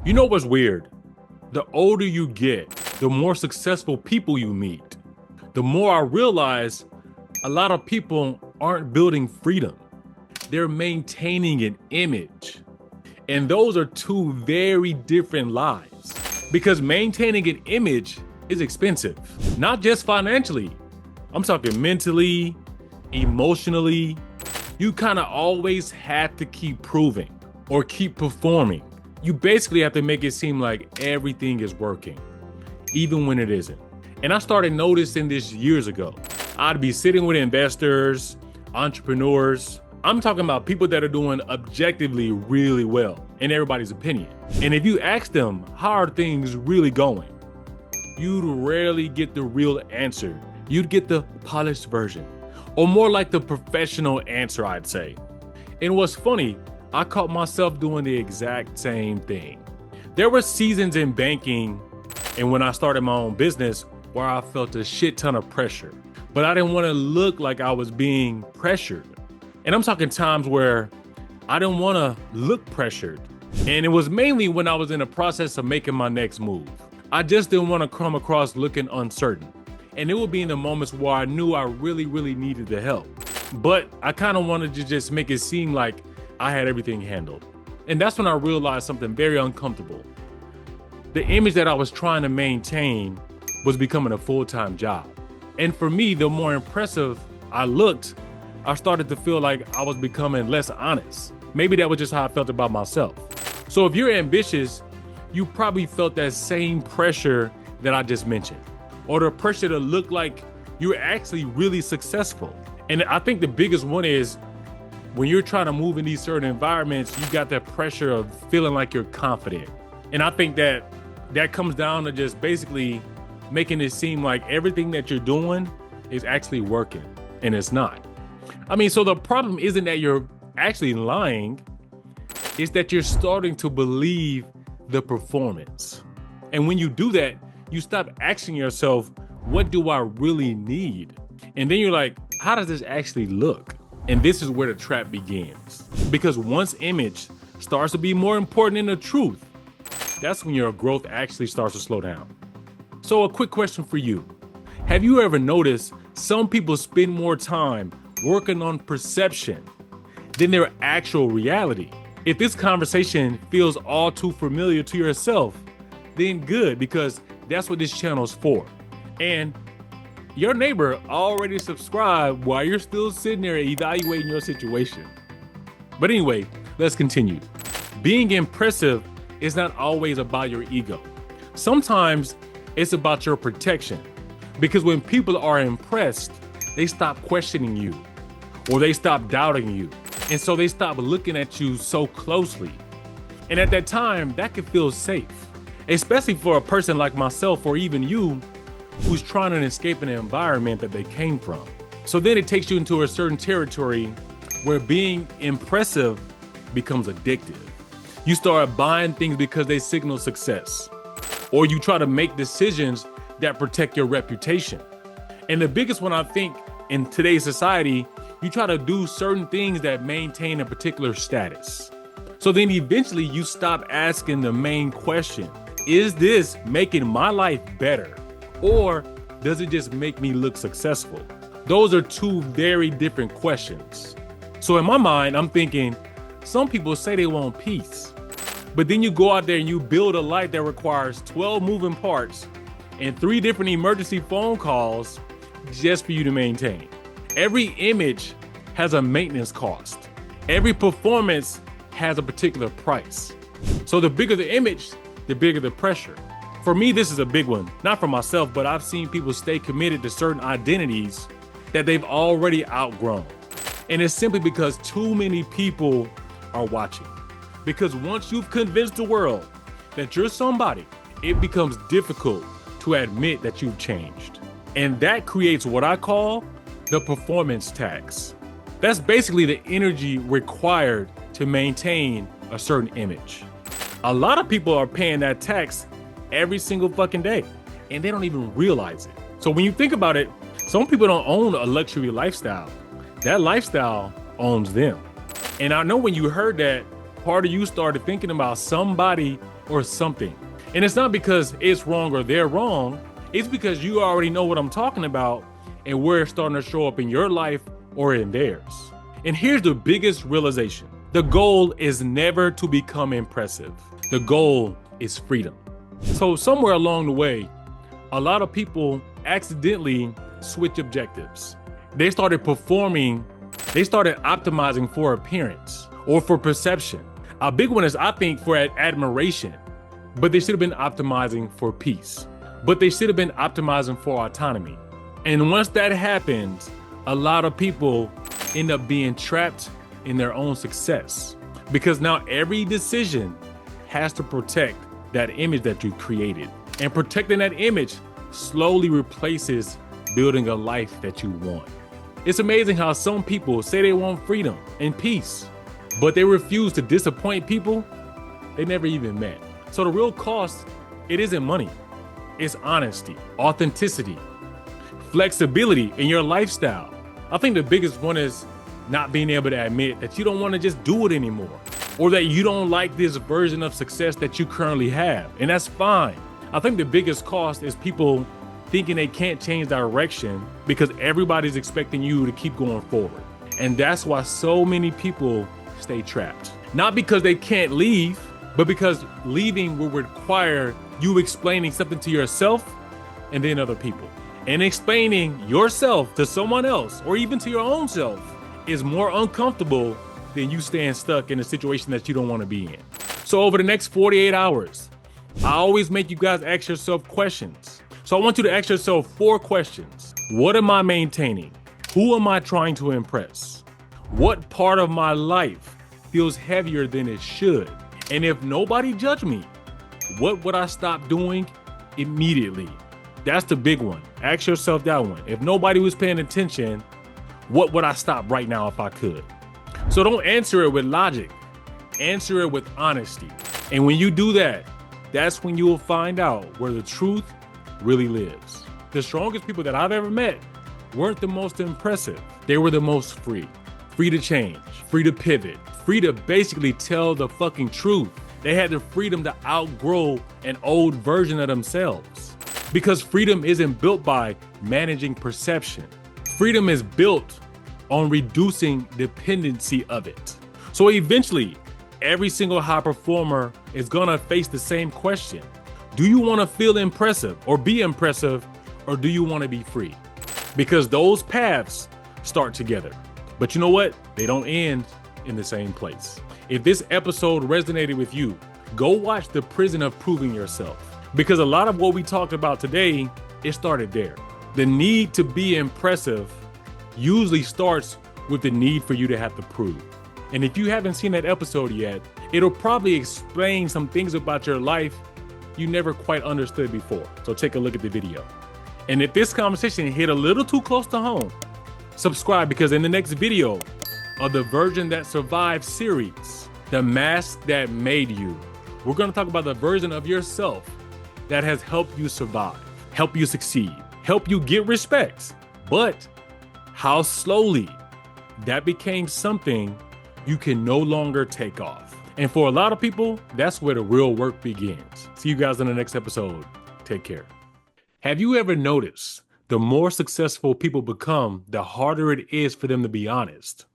You know what's weird? The older you get, the more successful people you meet. The more I realize a lot of people aren't building freedom. They're maintaining an image. And those are two very different lives. Because maintaining an image is expensive, not just financially. I'm talking mentally, emotionally. You kind of always have to keep proving or keep performing. You basically have to make it seem like everything is working, even when it isn't. And I started noticing this years ago. I'd be sitting with investors, entrepreneurs. I'm talking about people that are doing objectively really well in everybody's opinion. And if you ask them, how are things really going? You'd rarely get the real answer. You'd get the polished version, or more like the professional answer, I'd say. And what's funny, I caught myself doing the exact same thing. There were seasons in banking and when I started my own business where I felt a shit ton of pressure, but I didn't want to look like I was being pressured. And I'm talking times where I didn't want to look pressured. And it was mainly when I was in the process of making my next move. I just didn't want to come across looking uncertain. And it would be in the moments where I knew I really needed the help. But I kind of wanted to just make it seem like I had everything handled. And that's when I realized something very uncomfortable. The image that I was trying to maintain was becoming a full-time job. And for me, the more impressive I looked, I started to feel like I was becoming less honest. Maybe that was just how I felt about myself. So if you're ambitious, you probably felt that same pressure that I just mentioned, or the pressure to look like you're actually really successful. And I think the biggest one is when you're trying to move in these certain environments, you got that pressure of feeling like you're confident. And I think that comes down to just basically making it seem like everything that you're doing is actually working, and it's not. I mean, so the problem isn't that you're actually lying, it's that you're starting to believe the performance. And when you do that, you stop asking yourself, what do I really need? And then you're like, how does this actually look? And this is where the trap begins. Because once image starts to be more important than the truth, that's when your growth actually starts to slow down. So a quick question for you. Have you ever noticed some people spend more time working on perception than their actual reality? If this conversation feels all too familiar to yourself, then good, because that's what this channel is for. And your neighbor already subscribed while you're still sitting there evaluating your situation. But anyway, let's continue. Being impressive is not always about your ego. Sometimes it's about your protection. Because when people are impressed, they stop questioning you, or they stop doubting you. And so they stop looking at you so closely. And at that time, that can feel safe, especially for a person like myself or even you who's trying to escape an environment that they came from. So then it takes you into a certain territory where being impressive becomes addictive. You start buying things because they signal success, or you try to make decisions that protect your reputation. And the biggest one, I think, in today's society, you try to do certain things that maintain a particular status. So then eventually you stop asking the main question, is this making my life better? Or does it just make me look successful? Those are two very different questions. So in my mind, I'm thinking, some people say they want peace, but then you go out there and you build a life that requires 12 moving parts and 3 different emergency phone calls just for you to maintain. Every image has a maintenance cost. Every performance has a particular price. So the bigger the image, the bigger the pressure. For me, this is a big one, not for myself, but I've seen people stay committed to certain identities that they've already outgrown. And it's simply because too many people are watching. Because once you've convinced the world that you're somebody, it becomes difficult to admit that you've changed. And that creates what I call the performance tax. That's basically the energy required to maintain a certain image. A lot of people are paying that tax every single fucking day, and they don't even realize it. So when you think about it, some people don't own a luxury lifestyle. That lifestyle owns them. And I know when you heard that, part of you started thinking about somebody or something. And it's not because it's wrong or they're wrong. It's because you already know what I'm talking about and where it's starting to show up in your life or in theirs. And here's the biggest realization. The goal is never to become impressive. The goal is freedom. So somewhere along the way, a lot of people accidentally switch objectives. They started optimizing for appearance or for perception. A big one is, I think, for admiration, but they should have been optimizing for peace. But they should have been optimizing for autonomy. And once that happens, a lot of people end up being trapped in their own success, because now every decision has to protect that image that you created. And protecting that image slowly replaces building a life that you want. It's amazing how some people say they want freedom and peace, but they refuse to disappoint people they never even met. So the real cost, it isn't money. It's honesty, authenticity, flexibility in your lifestyle. I think the biggest one is not being able to admit that you don't want to just do it anymore, or that you don't like this version of success that you currently have. And that's fine. I think the biggest cost is people thinking they can't change direction because everybody's expecting you to keep going forward. And that's why so many people stay trapped. Not because they can't leave, but because leaving will require you explaining something to yourself and then other people. And explaining yourself to someone else or even to your own self is more uncomfortable than you staying stuck in a situation that you don't want to be in. So over the next 48 hours, I always make you guys ask yourself questions. So I want you to ask yourself 4 questions. What am I maintaining? Who am I trying to impress? What part of my life feels heavier than it should? And if nobody judged me, what would I stop doing immediately? That's the big one. Ask yourself that one. If nobody was paying attention, what would I stop right now if I could? So don't answer it with logic. Answer it with honesty. And when you do that, that's when you will find out where the truth really lives. The strongest people that I've ever met weren't the most impressive. They were the most free. Free to change, free to pivot, free to basically tell the fucking truth. They had the freedom to outgrow an old version of themselves. Because freedom isn't built by managing perception. Freedom is built on reducing dependency of it. So eventually, every single high performer is gonna face the same question. Do you wanna feel impressive or be impressive, or do you wanna be free? Because those paths start together. But you know what? They don't end in the same place. If this episode resonated with you, go watch The Prison of Proving Yourself. Because a lot of what we talked about today, it started there. The need to be impressive usually starts with the need for you to have to prove. And if you haven't seen that episode yet, it'll probably explain some things about your life you never quite understood before. So take a look at the video. And if this conversation hit a little too close to home, subscribe, because in the next video of the Version That Survived series, The Mask That Made You, we're gonna talk about the version of yourself that has helped you survive, help you succeed, help you get respect, but how slowly that became something you can no longer take off. And for a lot of people, that's where the real work begins. See you guys in the next episode. Take care. Have you ever noticed the more successful people become, the harder it is for them to be honest?